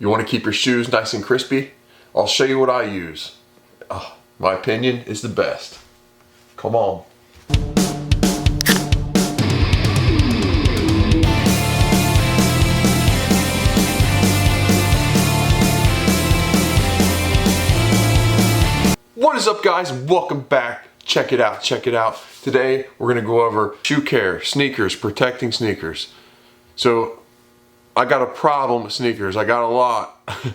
You want to keep your shoes nice and crispy? I'll show you what I use. My opinion is the best. Come on. What is up, guys? Welcome back. Check it out, check it out. Today we're gonna go over shoe care, sneakers, protecting sneakers. So I got a problem with sneakers. I got a lot. And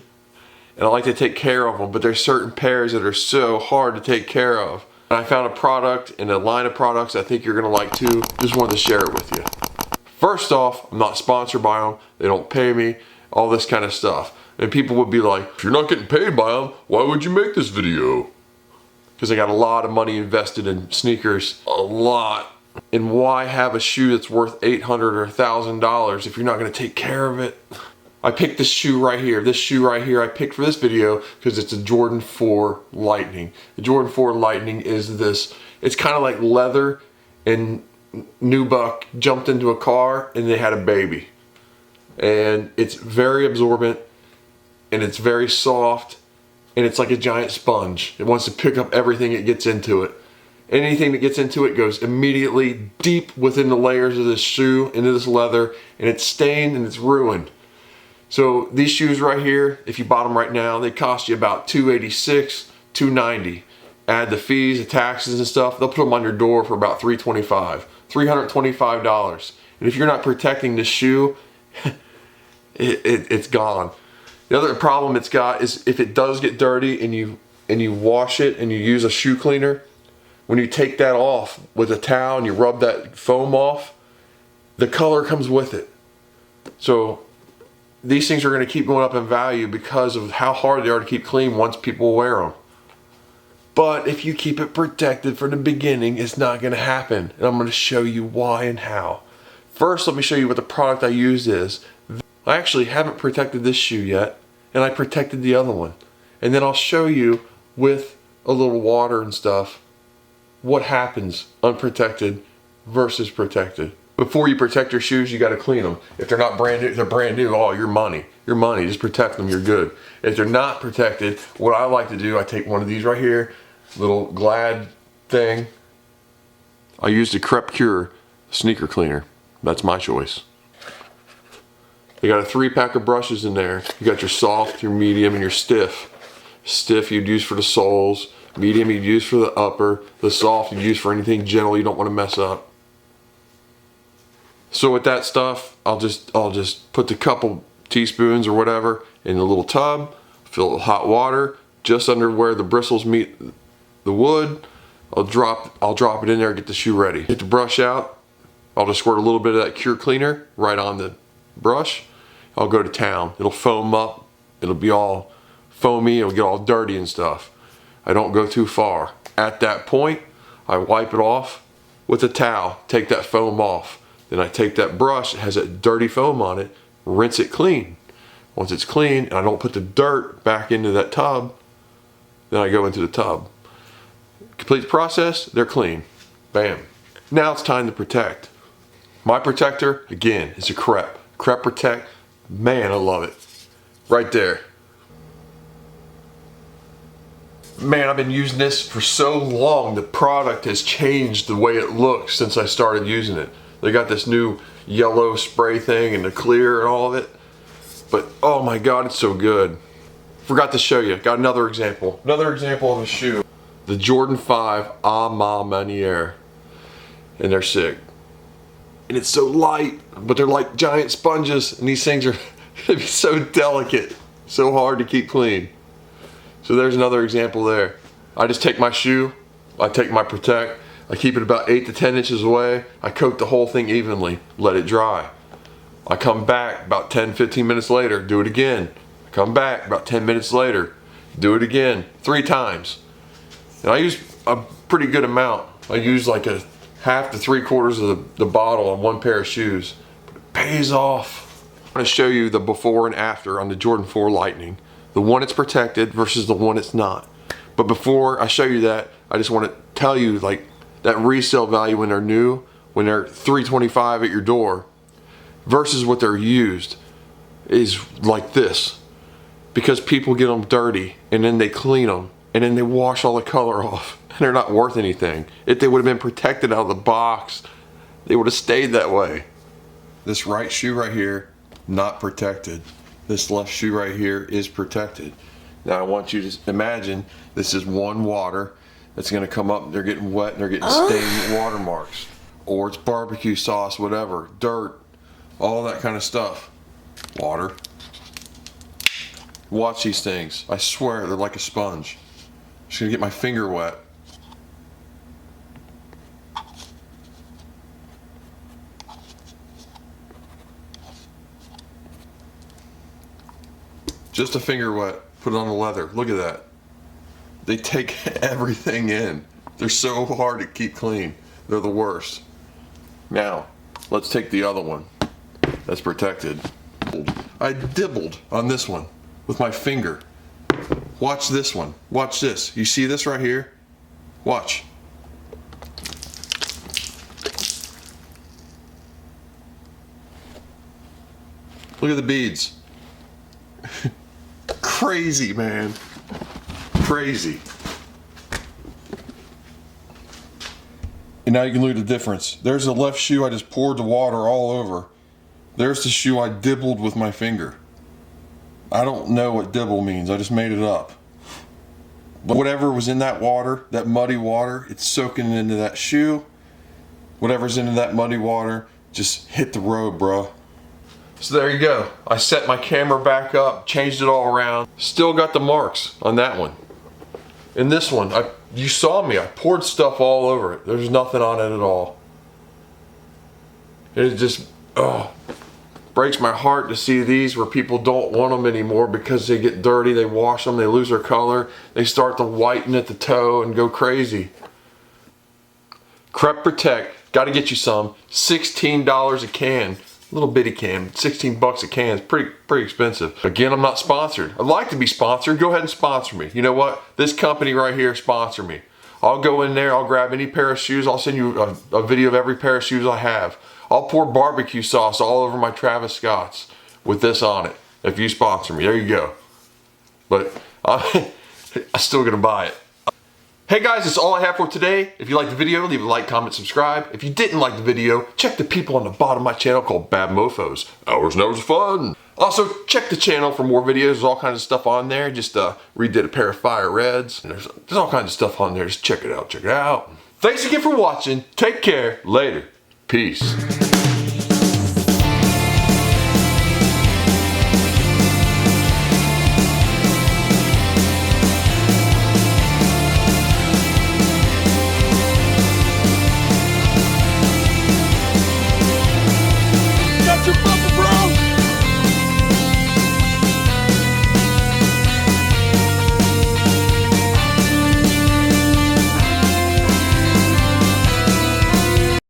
I like to take care of them, but there's certain pairs that are so hard to take care of. And I found a product and a line of products I think you're gonna like too. Just wanted to share it with you. First off, I'm not sponsored by them. They don't pay me, all this kind of stuff. And people would be like, if you're not getting paid by them, why would you make this video? Because I got a lot of money invested in sneakers, a lot. And why have a shoe that's worth $800 or $1,000 if you're not gonna take care of it? I picked this shoe right here. This shoe right here I picked for this video because it's a Jordan 4 Lightning. The Jordan 4 Lightning is this, it's kind of like leather, and Nubuck jumped into a car and they had a baby. And it's very absorbent and it's very soft and it's like a giant sponge. It wants to pick up everything it gets into it. Anything that gets into it goes immediately deep within the layers of this shoe, into this leather, and it's stained and it's ruined. So these shoes right here, if you bought them right now, they cost you about $286, $290. Add the fees, the taxes and stuff, they'll put them on your door for about $325, $325. And if you're not protecting this shoe, it's gone. The other problem it's got is if it does get dirty and you wash it and you use a shoe cleaner, when you take that off with a towel and you rub that foam off, the color comes with it. So these things are going to keep going up in value because of how hard they are to keep clean once people wear them. But if you keep it protected from the beginning, it's not going to happen. And I'm going to show you why and how. First, let me show you what the product I use is. I actually haven't protected this shoe yet, and I protected the other one. And then I'll show you with a little water and stuff what happens unprotected versus protected. Before you protect your shoes, you got to clean them. If they're not brand new, they're brand new. Oh, your money. Your money. Just protect them. You're good. If they're not protected, what I like to do, I take one of these right here, little Glad thing. I use the Crep sneaker cleaner. That's my choice. You got a 3-pack of brushes in there. You got your soft, your medium, and your stiff. Stiff you'd use for the soles. Medium you'd use for the upper. The soft you'd use for anything gentle you don't want to mess up. So with that stuff, I'll just put the couple teaspoons or whatever in the little tub, fill it with hot water, just under where the bristles meet the wood. I'll drop it in there, get the shoe ready. Get the brush out. I'll just squirt a little bit of that Cure cleaner right on the brush. I'll go to town. It'll foam up. It'll be all foamy. It'll get all dirty and stuff. I don't go too far. At that point, I wipe it off with a towel. Take that foam off. Then I take that brush, it has that dirty foam on it, rinse it clean. Once it's clean, and I don't put the dirt back into that tub, then I go into the tub. Complete the process, they're clean. Bam. Now it's time to protect. My protector, again, is a Crep. Crep Protect. Man, I love it. Right there. Man, I've been using this for so long, the product has changed the way it looks since I started using it. They got this new yellow spray thing and the clear and all of it. But oh my God, it's so good. Forgot to show you. Got another example. Another example of a shoe. The Jordan 5 A Ma Maniere. And they're sick. And it's so light, but they're like giant sponges. And these things are gonna be so delicate. So hard to keep clean. So there's another example there. I just take my shoe. I take my Protect. I keep it about 8 to 10 inches away. I coat the whole thing evenly, let it dry. I come back about 10-15 minutes later, do it again. I come back about 10 minutes later, do it again, 3 times. And I use a pretty good amount. I use like a half to 3/4 of the bottle on one pair of shoes. But it pays off. I'm gonna show you the before and after on the Jordan 4 Lightning. The one that's protected versus the one that's not. But before I show you that, I just want to tell you like that resale value when they're new, when they're $325 at your door versus what they're used is like this. because people get them dirty and then they clean them and then they wash all the color off and they're not worth anything. If they would have been protected out of the box, they would have stayed that way. This right shoe right here, not protected. This left shoe right here is protected. Now I want you to imagine this is one water that's gonna come up and they're getting wet and they're getting stained watermarks. Or it's barbecue sauce, whatever, dirt, all that kind of stuff. Water. Watch these things. I swear they're like a sponge. I'm just gonna get my finger wet. Just a finger wet. Put it on the leather. Look at that. They take everything in. They're so hard to keep clean. They're the worst. Now, let's take the other one that's protected. I dibbled on this one with my finger. Watch this one. Watch this. You see this right here? Watch. Look at the beads. Crazy, man. Crazy. And now you can look at the difference. There's the left shoe I just poured the water all over. There's the shoe I dibbled with my finger. I don't know what dibble means. I just made it up. But whatever was in that water, that muddy water, it's soaking into that shoe. Whatever's into that muddy water, just hit the road, bro. So there you go. I set my camera back up, changed it all around. Still got the marks on that one. In this one, you saw me, I poured stuff all over it. There's nothing on it at all. It just, breaks my heart to see these where people don't want them anymore because they get dirty, they wash them, they lose their color, they start to whiten at the toe and go crazy. Crep Protect, gotta get you some. $16 a can. Little bitty can, 16 bucks a can. It's pretty expensive. Again, I'm not sponsored. I'd like to be sponsored. Go ahead and sponsor me. You know what? This company right here, sponsor me. I'll go in there, I'll grab any pair of shoes. I'll send you a video of every pair of shoes I have. I'll pour barbecue sauce all over my Travis Scotts with this on it. If you sponsor me, there you go. But I'm still gonna buy it. Hey guys, that's all I have for today. If you liked the video, leave a like, comment, subscribe. If you didn't like the video, check the people on the bottom of my channel called Bad Mofos. Hours and hours of fun. Also, check the channel for more videos. There's all kinds of stuff on there. Just redid a pair of fire reds. And there's all kinds of stuff on there. Just check it out, check it out. Thanks again for watching. Take care. Later. Peace. Got your